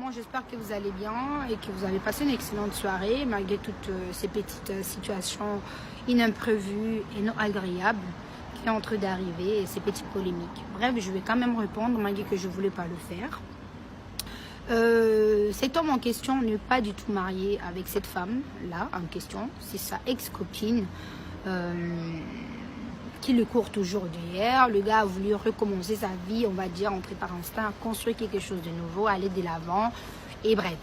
Bon, j'espère que vous allez bien et que vous avez passé une excellente soirée malgré toutes ces petites situations inimprévues et non agréables qui sont en train d'arriver et ces petites polémiques. Bref, je vais quand même répondre malgré que je ne voulais pas le faire. Cet homme en question n'est pas du tout marié avec cette femme-là en question. C'est sa ex-copine qui le court toujours d'hier. Le gars a voulu recommencer sa vie, on va dire, entrer par instinct, construire quelque chose de nouveau, aller de l'avant, et bref.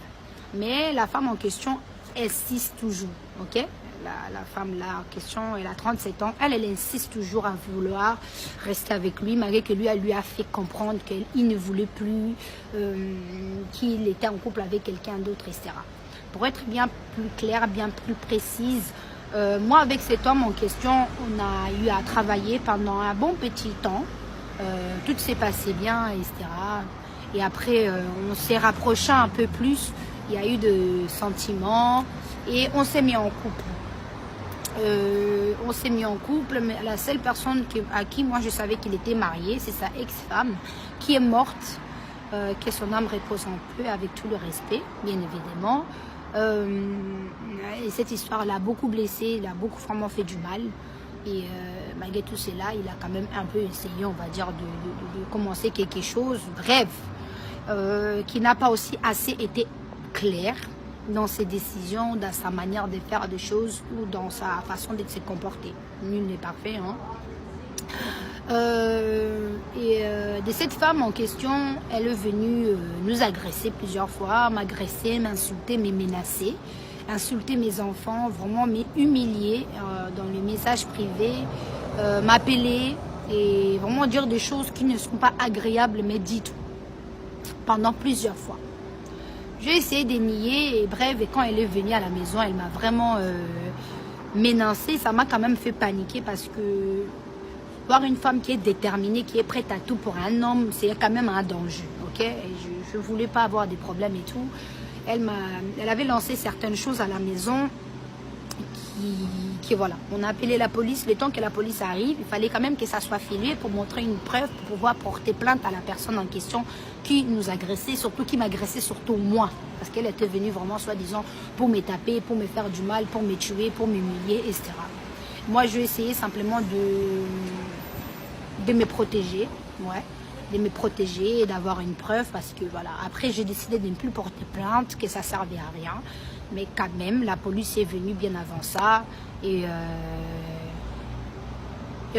Mais la femme en question insiste toujours, ok? La femme là en question, elle a 37 ans, elle insiste toujours à vouloir rester avec lui, malgré que lui a fait comprendre qu'il ne voulait plus, qu'il était en couple avec quelqu'un d'autre, etc. Pour être bien plus claire, bien plus précise, moi avec cet homme en question, on a eu à travailler pendant un bon petit temps, tout s'est passé bien, etc. Et après, on s'est rapproché un peu plus, il y a eu de sentiments et on s'est mis en couple. Mais la seule personne à qui moi je savais qu'il était marié, c'est sa ex-femme qui est morte, que son âme repose en paix avec tout le respect, bien évidemment. Et cette histoire l'a beaucoup blessé, l'a beaucoup vraiment fait du mal. Et malgré tout cela, il a quand même un peu essayé, on va dire, de commencer quelque chose, bref, qui n'a pas aussi assez été clair dans ses décisions, dans sa manière de faire des choses ou dans sa façon de se comporter. Nul n'est parfait, hein. De cette femme en question, elle est venue nous agresser plusieurs fois, m'agresser, m'insulter, me menacer, insulter mes enfants, vraiment m'humilier dans les messages privés, m'appeler et vraiment dire des choses qui ne sont pas agréables, mais dites pendant plusieurs fois. J'ai essayé de nier et bref, et quand elle est venue à la maison, elle m'a vraiment menacée. Ça m'a quand même fait paniquer parce que voir une femme qui est déterminée, qui est prête à tout pour un homme, c'est quand même un danger, ok? Et je ne voulais pas avoir des problèmes et tout. Elle avait lancé certaines choses à la maison qui voilà. On a appelé la police. Le temps que la police arrive, il fallait quand même que ça soit filmé pour montrer une preuve, pour pouvoir porter plainte à la personne en question qui nous agressait, surtout qui m'agressait, surtout moi. Parce qu'elle était venue vraiment, soi-disant, pour me taper, pour me faire du mal, pour me tuer, pour m'humilier, etc. Moi, je vais essayer simplement de me protéger, ouais, de me protéger et d'avoir une preuve parce que voilà. Après, j'ai décidé de ne plus porter plainte, que ça ne servait à rien. Mais quand même, la police est venue bien avant ça. Et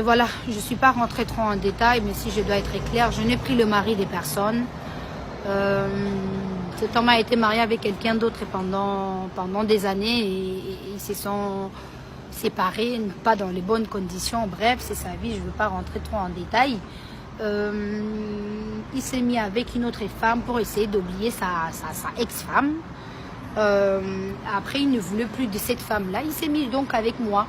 voilà, je ne suis pas rentrée trop en détail, mais si je dois être claire, je n'ai pris le mari des personnes. Cet homme a été marié avec quelqu'un d'autre pendant des années et ils se sont séparés, pas dans les bonnes conditions. Bref, c'est sa vie, je ne veux pas rentrer trop en détail. Il s'est mis avec une autre femme pour essayer d'oublier sa ex-femme. Après, il ne voulait plus de cette femme-là. Il s'est mis donc avec moi.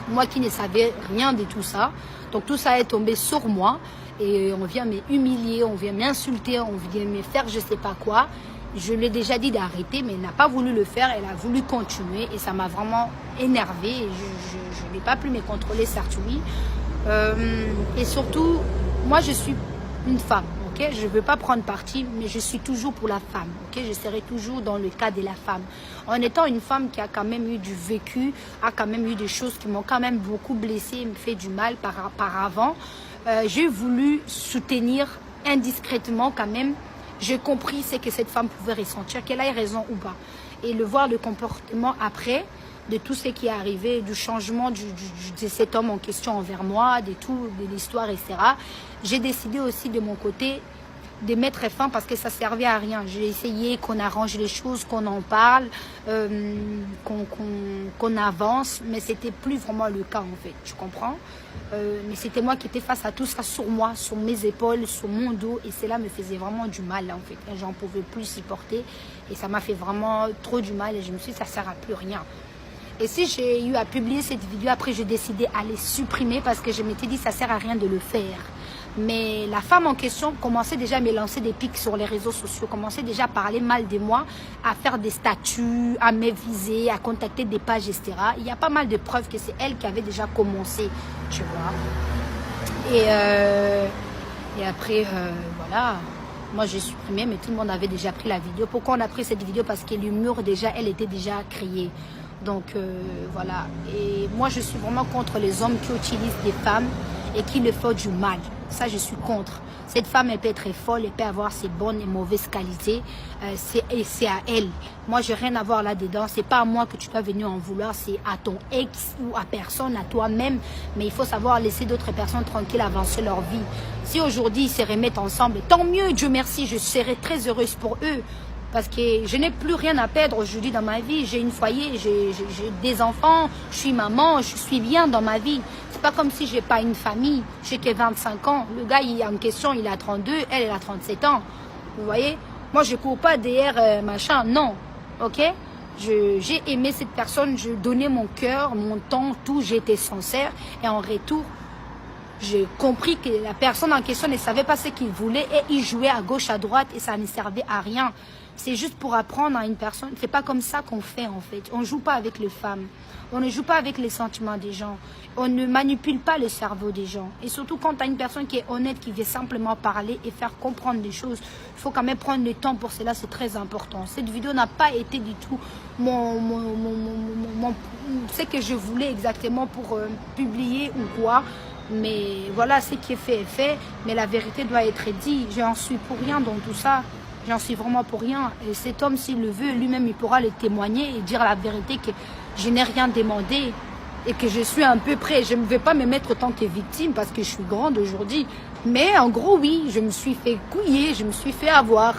Moi qui ne savais rien de tout ça. Donc tout ça est tombé sur moi. Et on vient m'humilier, on vient m'insulter, on vient me faire je ne sais pas quoi. Je lui ai déjà dit d'arrêter, mais elle n'a pas voulu le faire. Elle a voulu continuer et ça m'a vraiment énervée. Je n'ai pas pu me contrôler, certes oui. Et surtout, moi je suis une femme. Okay? Je ne veux pas prendre parti, mais je suis toujours pour la femme. Okay? Je serai toujours dans le cas de la femme. En étant une femme qui a quand même eu du vécu, a quand même eu des choses qui m'ont quand même beaucoup blessée, me fait du mal par avant, j'ai voulu soutenir indiscrètement quand même. J'ai compris ce que cette femme pouvait ressentir, qu'elle ait raison ou pas. Et le voir le comportement après, de tout ce qui est arrivé, du changement de cet homme en question envers moi, de l'histoire, etc. J'ai décidé aussi de mon côté de mettre fin parce que ça ne servait à rien. J'ai essayé qu'on arrange les choses, qu'on en parle, qu'on avance, mais ce n'était plus vraiment le cas en fait, tu comprends? Mais c'était moi qui étais face à tout ça sur moi, sur mes épaules, sur mon dos et cela me faisait vraiment du mal en fait. J'en pouvais plus supporter et ça m'a fait vraiment trop du mal et je me suis dit ça ne sert à plus rien. Et si j'ai eu à publier cette vidéo, après j'ai décidé à les supprimer parce que je m'étais dit ça ne sert à rien de le faire. Mais la femme en question commençait déjà à me lancer des pics sur les réseaux sociaux, commençait déjà à parler mal de moi, à faire des statuts, à me viser, à contacter des pages, etc. Il y a pas mal de preuves que c'est elle qui avait déjà commencé, tu vois. Et après, voilà, Moi, j'ai supprimé, mais tout le monde avait déjà pris la vidéo. Pourquoi on a pris cette vidéo? Parce que l'humour, déjà, elle était déjà créée. Donc, voilà. Et moi, je suis vraiment contre les hommes qui utilisent des femmes et qui leur font du mal. Ça, je suis contre. Cette femme, elle peut être folle, elle peut avoir ses bonnes et mauvaises qualités. Et c'est à elle. Moi, j'ai rien à voir là-dedans. C'est pas à moi que tu dois venir en vouloir. C'est à ton ex ou à personne, à toi-même. Mais il faut savoir laisser d'autres personnes tranquilles avancer leur vie. Si aujourd'hui, ils se remettent ensemble, tant mieux, Dieu merci, je serai très heureuse pour eux. Parce que je n'ai plus rien à perdre aujourd'hui dans ma vie. J'ai une foyer, j'ai des enfants, je suis maman, je suis bien dans ma vie. C'est pas comme si j'ai pas une famille. J'ai que 25 ans. Le gars, il est en question, il a 32, elle a 37 ans. Vous voyez? Moi, je cours pas derrière machin, non. Ok? J'ai aimé cette personne, je donnais mon cœur, mon temps, tout, j'étais sincère. Et en retour, j'ai compris que la personne en question ne savait pas ce qu'il voulait et il jouait à gauche, à droite et ça ne servait à rien. C'est juste pour apprendre à une personne. C'est pas comme ça qu'on fait en fait. On ne joue pas avec les femmes. On ne joue pas avec les sentiments des gens. On ne manipule pas le cerveau des gens. Et surtout quand tu as une personne qui est honnête, qui vient simplement parler et faire comprendre des choses, il faut quand même prendre le temps pour cela, c'est très important. Cette vidéo n'a pas été du tout ce que je voulais exactement pour publier ou quoi. Mais voilà, ce qui est fait est fait. Mais la vérité doit être dite. J'en suis pour rien dans tout ça. J'en suis vraiment pour rien. Et cet homme, s'il le veut, lui-même, il pourra le témoigner et dire la vérité que je n'ai rien demandé et que je suis un peu près. Je ne vais pas me mettre autant que victime parce que je suis grande aujourd'hui. Mais en gros, oui, je me suis fait couiller, je me suis fait avoir.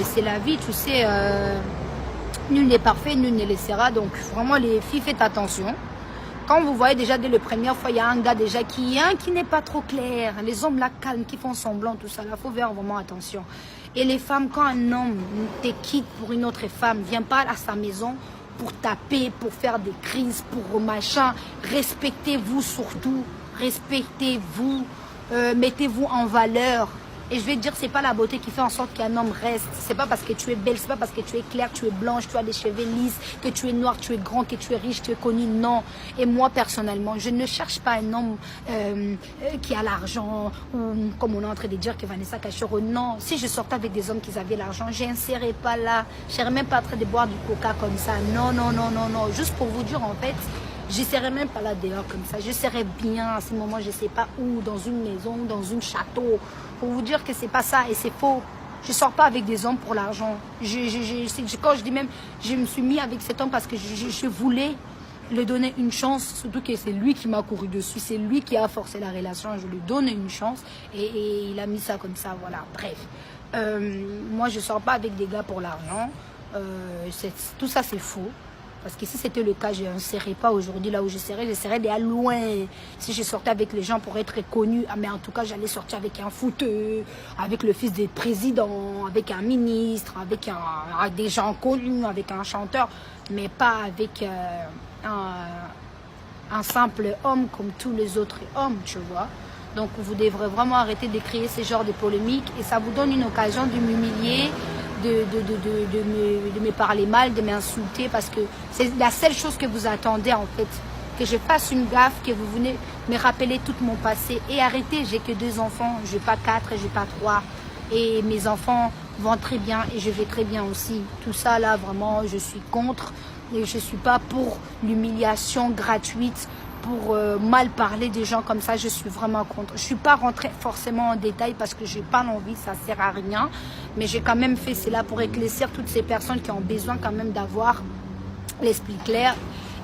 C'est la vie, tu sais. Nul n'est parfait, nul ne le sera. Donc, vraiment, les filles, faites attention. Quand vous voyez déjà dès la première fois, il y a un gars déjà qui n'est pas trop clair. Les hommes là calmes, qui font semblant, tout ça, là, faut faire vraiment attention. Et les femmes, quand un homme te quitte pour une autre femme, vient pas à sa maison pour taper, pour faire des crises, pour machin, respectez-vous surtout, respectez-vous, mettez-vous en valeur. Et je vais te dire, c'est pas la beauté qui fait en sorte qu'un homme reste. C'est pas parce que tu es belle, c'est pas parce que tu es claire, tu es blanche, tu as des cheveux lisses, que tu es noire, tu es grand, que tu es riche, tu es connu. Non. Et moi, personnellement, je ne cherche pas un homme qui a l'argent, ou comme on est en train de dire que Vanessa Cachero. Non. Si je sortais avec des hommes qui avaient l'argent, je ne serais pas là. Je serais même pas en train de boire du coca comme ça. Non, non, non, non, non. Juste pour vous dire, en fait, je ne serais même pas là dehors comme ça. Je serais bien à ce moment, je ne sais pas où, dans une maison, dans un château. Pour vous dire que c'est pas ça et c'est faux. Je sors pas avec des hommes pour l'argent. Quand je dis même, je me suis mis avec cet homme parce que je voulais lui donner une chance. Surtout que c'est lui qui m'a couru dessus. C'est lui qui a forcé la relation. Je lui donne une chance et il a mis ça comme ça. Voilà, bref. Moi, je sors pas avec des gars pour l'argent. Tout ça, c'est faux. Parce que si c'était le cas, je ne serais pas aujourd'hui là où je serais déjà loin. Si je sortais avec les gens pour être connue, mais en tout cas, j'allais sortir avec un footeux, avec le fils des présidents, avec un ministre, avec des gens connus, avec un chanteur, mais pas avec un simple homme comme tous les autres hommes, tu vois. Donc, vous devrez vraiment arrêter de créer ce genre de polémiques et ça vous donne une occasion de m'humilier, de me parler mal, de m'insulter parce que c'est la seule chose que vous attendez en fait. Que je fasse une gaffe, que vous venez me rappeler tout mon passé. Et arrêtez, j'ai que 2 enfants, je n'ai pas 4, je n'ai pas 3. Et mes enfants vont très bien et je vais très bien aussi. Tout ça là, vraiment, je suis contre. Et je ne suis pas pour l'humiliation gratuite, pour mal parler des gens comme ça, je suis vraiment contre. Je ne suis pas rentrée forcément en détail parce que je n'ai pas l'envie, ça ne sert à rien. Mais j'ai quand même fait cela pour éclaircir toutes ces personnes qui ont besoin quand même d'avoir l'esprit clair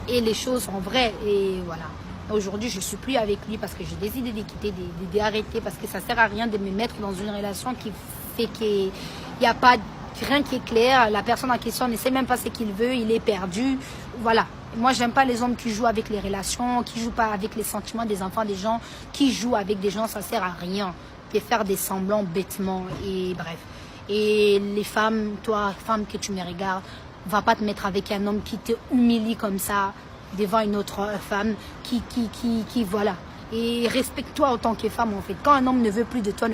et les choses en vrai. Et voilà. Aujourd'hui, je ne suis plus avec lui parce que j'ai décidé de quitter, d'arrêter parce que ça ne sert à rien de me mettre dans une relation qui fait qu'il n'y a pas rien qui est clair. La personne en question ne sait même pas ce qu'il veut, il est perdu. Voilà. Moi, j'aime pas les hommes qui jouent avec les relations, qui jouent pas avec les sentiments des enfants des gens, qui jouent avec des gens, ça sert à rien. Et faire des semblants bêtement et bref. Et les femmes, toi, femme que tu me regardes, va pas te mettre avec un homme qui te humilie comme ça devant une autre femme qui voilà. Et respecte-toi en tant que femme en fait. Quand un homme ne veut plus de toi,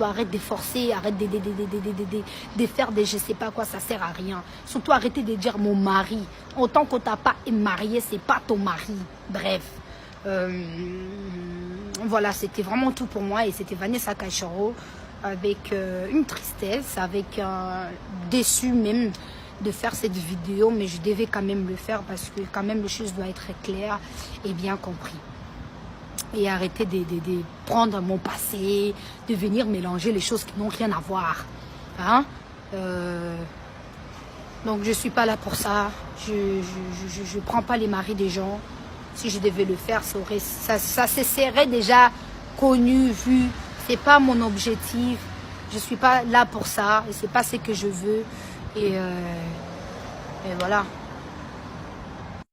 arrête de forcer, arrête de faire des je sais pas quoi, ça sert à rien. Surtout arrêtez de dire mon mari. Autant qu'on t'a pas marié, c'est pas ton mari. Bref. Voilà, c'était vraiment tout pour moi et c'était Vanessa Cachero. avec une tristesse, avec un déçu même de faire cette vidéo, mais je devais quand même le faire parce que quand même les choses doivent être claires et bien compris. Et arrêter de prendre mon passé, de venir mélanger les choses qui n'ont rien à voir. Hein? Donc je ne suis pas là pour ça. Je ne prends pas les maris des gens. Si je devais le faire, ça se serait déjà connu, vu. Ce n'est pas mon objectif. Je ne suis pas là pour ça. Et ce n'est pas ce que je veux. Et voilà.